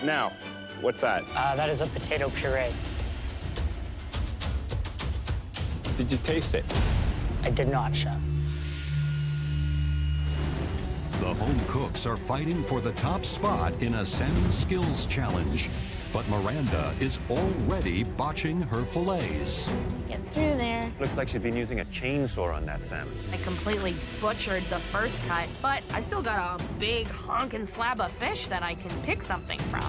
Now, what's that? That is a potato puree. Did you taste it? I did not, Chef. The home cooks are fighting for the top spot in a salmon skills challenge. But Miranda is already botching her fillets. Get through there. Looks like she'd been using a chainsaw on that salmon. I completely butchered the first cut, but I still got a big honkin' slab of fish that I can pick something from.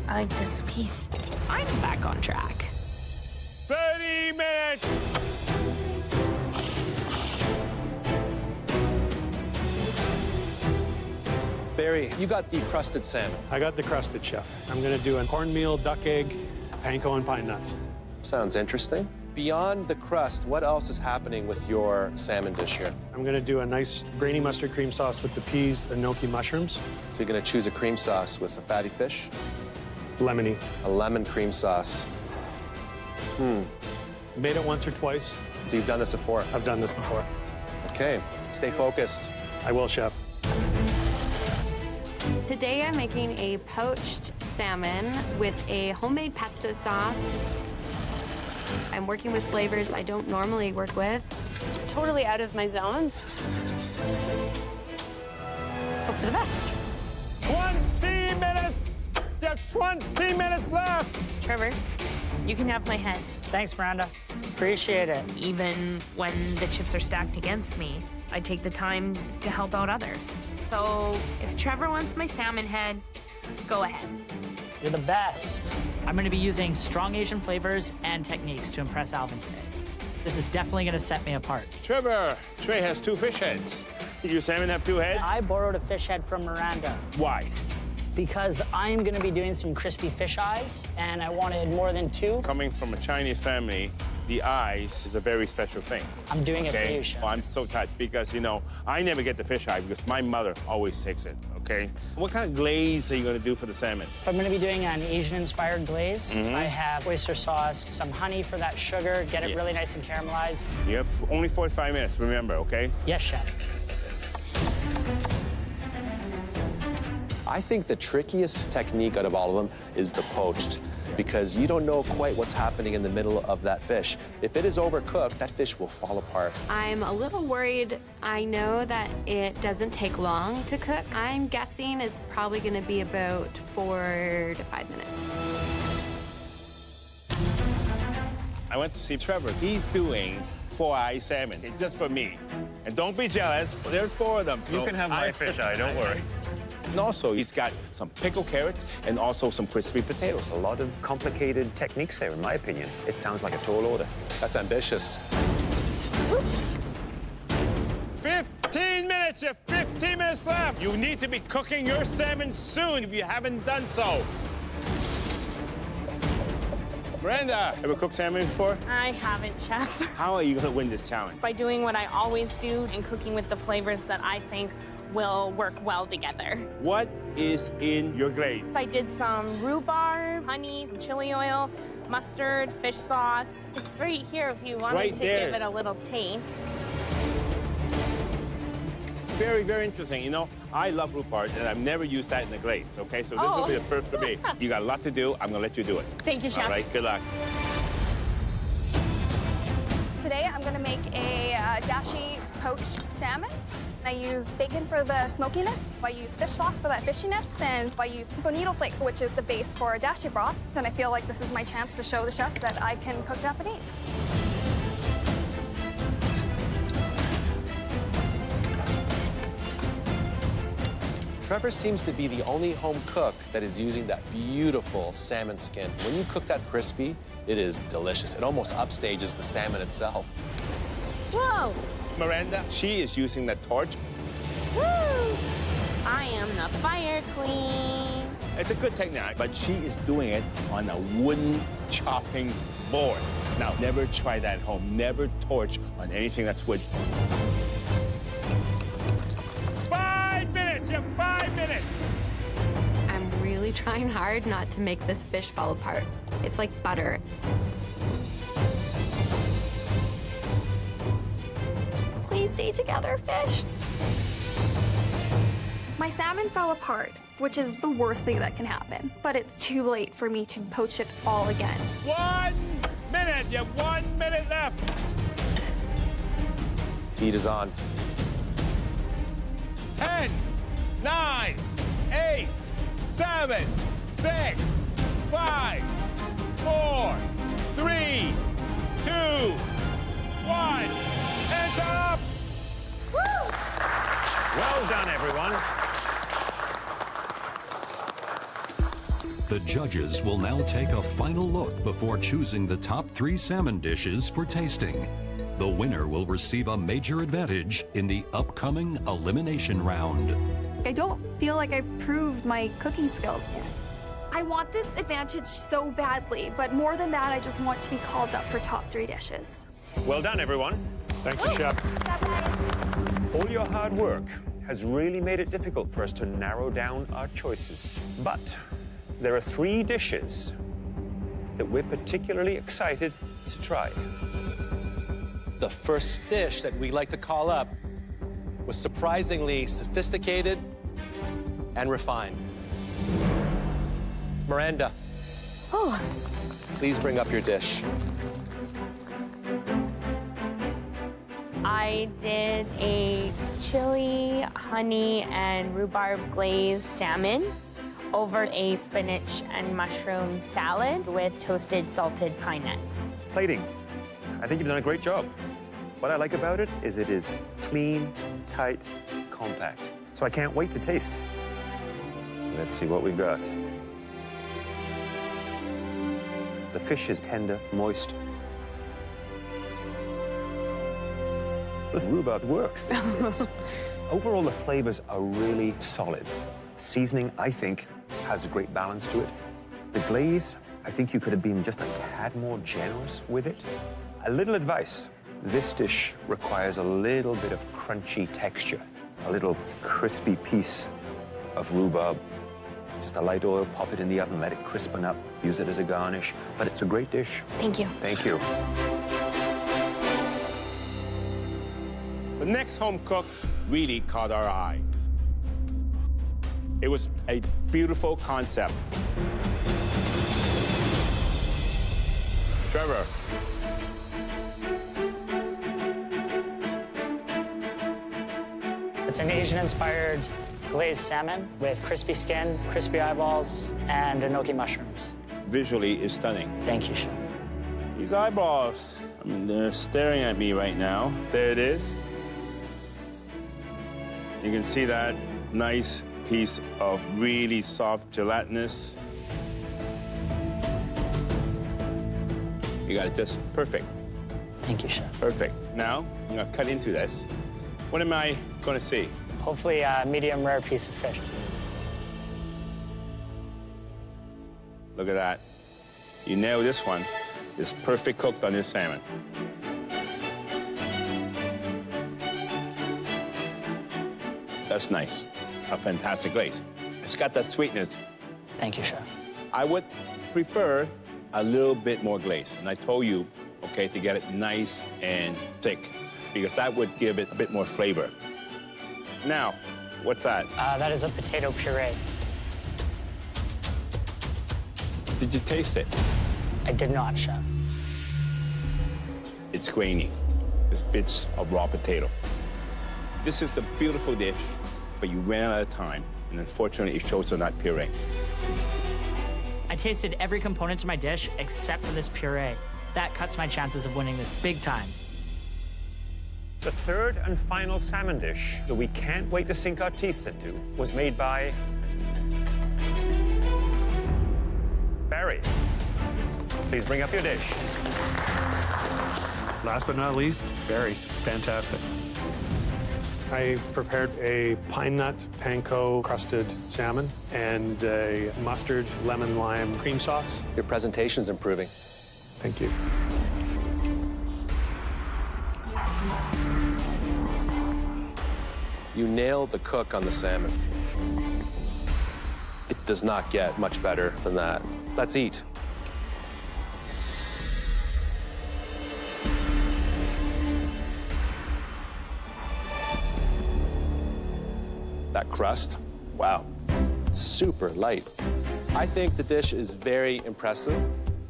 I like this piece. I'm back on track. 30 minutes! Barry, you got the crusted salmon. I got the crusted, Chef. I'm gonna do a cornmeal, duck egg, panko, and pine nuts. Sounds interesting. Beyond the crust, what else is happening with your salmon dish here? I'm gonna do a nice grainy mustard cream sauce with the peas and gnocchi mushrooms. So you're gonna choose a cream sauce with the fatty fish? Lemony. A lemon cream sauce. Made it once or twice. So you've done this before? I've done this before. Okay, stay focused. I will, Chef. Today I'm making a poached salmon with a homemade pesto sauce. I'm working with flavors I don't normally work with. It's totally out of my zone. Hope for the best. 20 minutes! Just 20 minutes left! Trevor, you can have my head. Thanks, Miranda. Appreciate it. Even when the chips are stacked against me, I take the time to help out others. So if Trevor wants my salmon head, go ahead. You're the best. I'm gonna be using strong Asian flavors and techniques to impress Alvin today. This is definitely gonna set me apart. Trevor, Trey has 2 fish heads. Did your salmon have 2 heads? I borrowed a fish head from Miranda Why? because I'm gonna be doing some crispy fish eyes, and I wanted more than 2. Coming from a Chinese family, the eyes is a very special thing. I'm doing it for you, Chef. Well, I'm so touched because, you know, I never get the fish eye because my mother always takes it, okay? What kind of glaze are you going to do for the salmon? If I'm gonna be doing an Asian-inspired glaze, I have oyster sauce, some honey for that sugar, get it really nice and caramelized. You have only 45 minutes, remember, okay? Yes, Chef. I think the trickiest technique out of all of them is the poached, because you don't know quite what's happening in the middle of that fish. If it is overcooked, that fish will fall apart. I'm a little worried. I know that it doesn't take long to cook. I'm guessing it's probably gonna be about 4 to 5 minutes. I went to see Trevor. He's doing 4-eye salmon. It's just for me. And don't be jealous. There's 4 of them. You can have my fish eye, don't worry. And also, he's got some pickled carrots and also some crispy potatoes. A lot of complicated techniques there, in my opinion. It sounds like a tall order. That's ambitious. 15 minutes, you have 15 minutes left. You need to be cooking your salmon soon if you haven't done so. Miranda, ever cooked salmon before? I haven't, Chef. How are you going to win this challenge? By doing what I always do and cooking with the flavors that I think will work well together. What is in your glaze? I did some rhubarb, honey, some chili oil, mustard, fish sauce. It's right here if you wanted Right to there. give it a little taste. Very, very interesting. You know, I love rhubarb, and I've never used that in the glaze, okay? So this will be the first for me. You got a lot to do. I'm going to let you do it. Thank you, Chef. All right, good luck. Today I'm going to make a dashi poached salmon. I use bacon for the smokiness. I use fish sauce for that fishiness. And I use bonito flakes, which is the base for dashi broth. And I feel like this is my chance to show the chefs that I can cook Japanese. Trevor seems to be the only home cook that is using that beautiful salmon skin. When you cook that crispy, it is delicious. It almost upstages the salmon itself. Whoa! Miranda, she is using the torch. Woo! I am the fire queen. It's a good technique, but she is doing it on a wooden chopping board. Now, never try that at home. Never torch on anything that's wood. 5 minutes! You have 5 minutes! I'm really trying hard not to make this fish fall apart. It's like butter. Please stay together, fish. My salmon fell apart. which is the worst thing that can happen. But it's too late for me to poach it all again. 1 minute. You have 1 minute left. Heat is on. 10, 9, 8, 7, 6, 5, 4, 3, 2, 1. Hands up! Well done, everyone. The judges will now take a final look before choosing the top 3 salmon dishes for tasting. The winner will receive a major advantage in the upcoming elimination round. I don't feel like I proved my cooking skills. I want this advantage so badly, but more than that, I just want to be called up for top 3 dishes. Well done, everyone. Thank you, Chef. All your hard work has really made it difficult for us to narrow down our choices. But there are 3 dishes that we're particularly excited to try. The first dish that we like to call up was surprisingly sophisticated and refined. Miranda. Oh. Please bring up your dish. I did a chili, honey, and rhubarb glazed salmon over a spinach and mushroom salad with toasted salted pine nuts. Plating. I think you've done a great job. What I like about it is clean, tight, compact. So I can't wait to taste. Let's see what we've got. The fish is tender, moist. This rhubarb works. Overall, the flavors are really solid. Seasoning, I think, has a great balance to it. The glaze, I think you could have been just a tad more generous with it. A little advice. This dish requires a little bit of crunchy texture, a little crispy piece of rhubarb. Just a light oil, pop it in the oven, let it crispen up, use it as a garnish. But it's a great dish. Thank you. Thank you. The next home cook really caught our eye. It was a beautiful concept. Trevor. It's an Asian-inspired glazed salmon with crispy skin, crispy eyeballs, and enoki mushrooms. Visually is stunning. Thank you, Chef. These eyeballs, I mean, they're staring at me right now. There it is. You can see that nice piece of really soft gelatinous. You got it just perfect. Thank you, Chef. Perfect. Now, I'm gonna cut into this. What am I gonna see? Hopefully a medium rare piece of fish. Look at that. You nailed this one. It's perfect cooked on this salmon. That's nice. A fantastic glaze. It's got that sweetness. Thank you, Chef. I would prefer a little bit more glaze. And I told you, okay, to get it nice and thick, because that would give it a bit more flavor. Now, what's that? That is a potato puree. Did you taste it? I did not, Chef. It's grainy. It's bits of raw potato. This is a beautiful dish, but you ran out of time, and unfortunately, it shows on that puree. I tasted every component to my dish except for this puree. That cuts my chances of winning this big time. The third and final salmon dish that we can't wait to sink our teeth into was made by Barry. Please bring up your dish. Last but not least, Barry. Fantastic. I prepared a pine nut panko crusted salmon and a mustard lemon lime cream sauce. Your presentation's improving. Thank you. You nailed the cook on the salmon. It does not get much better than that. Let's eat. That crust, wow. It's super light. I think the dish is very impressive.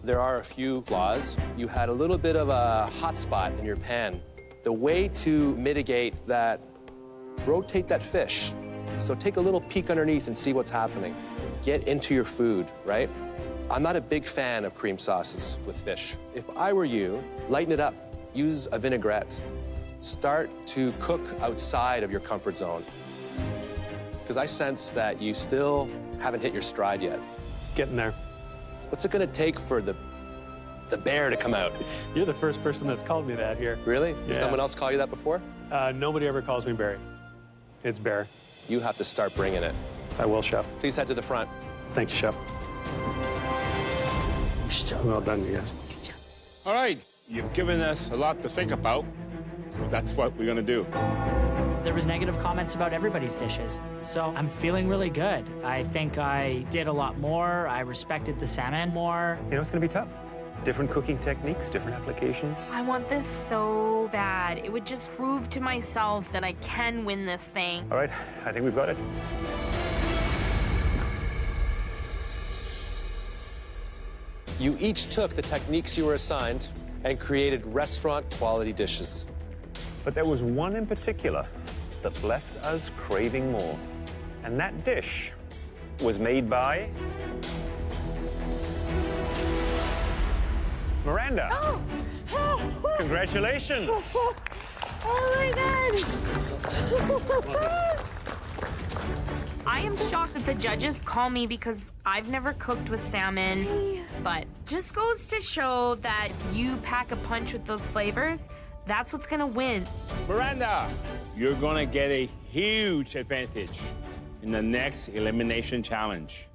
There are a few flaws. You had a little bit of a hot spot in your pan. The way to mitigate that, rotate that fish. So take a little peek underneath and see what's happening. Get into your food, right? I'm not a big fan of cream sauces with fish. If I were you, lighten it up. Use a vinaigrette. Start to cook outside of your comfort zone. Because I sense that you still haven't hit your stride yet. Getting there. What's it gonna take for the bear to come out? You're the first person that's called me that here. Really? Did Yeah. someone else call you that before? Nobody ever calls me Barry. It's Bear. You have to start bringing it. I will, Chef. Please head to the front. Thank you, Chef. Well done, you guys. All right, you've given us a lot to think about, so that's what we're gonna do. There was negative comments about everybody's dishes, so I'm feeling really good. I think I did a lot more. I respected the salmon more. You know, it's going to be tough. Different cooking techniques, different applications. I want this so bad. It would just prove to myself that I can win this thing. All right, I think we've got it. You each took the techniques you were assigned and created restaurant-quality dishes. But there was one in particular that left us craving more. And that dish was made by Miranda. Congratulations. Oh my God! I am shocked that the judges call me because I've never cooked with salmon, but just goes to show that if you pack a punch with those flavors, that's what's gonna win. Miranda, you're gonna get a huge advantage in the next elimination challenge.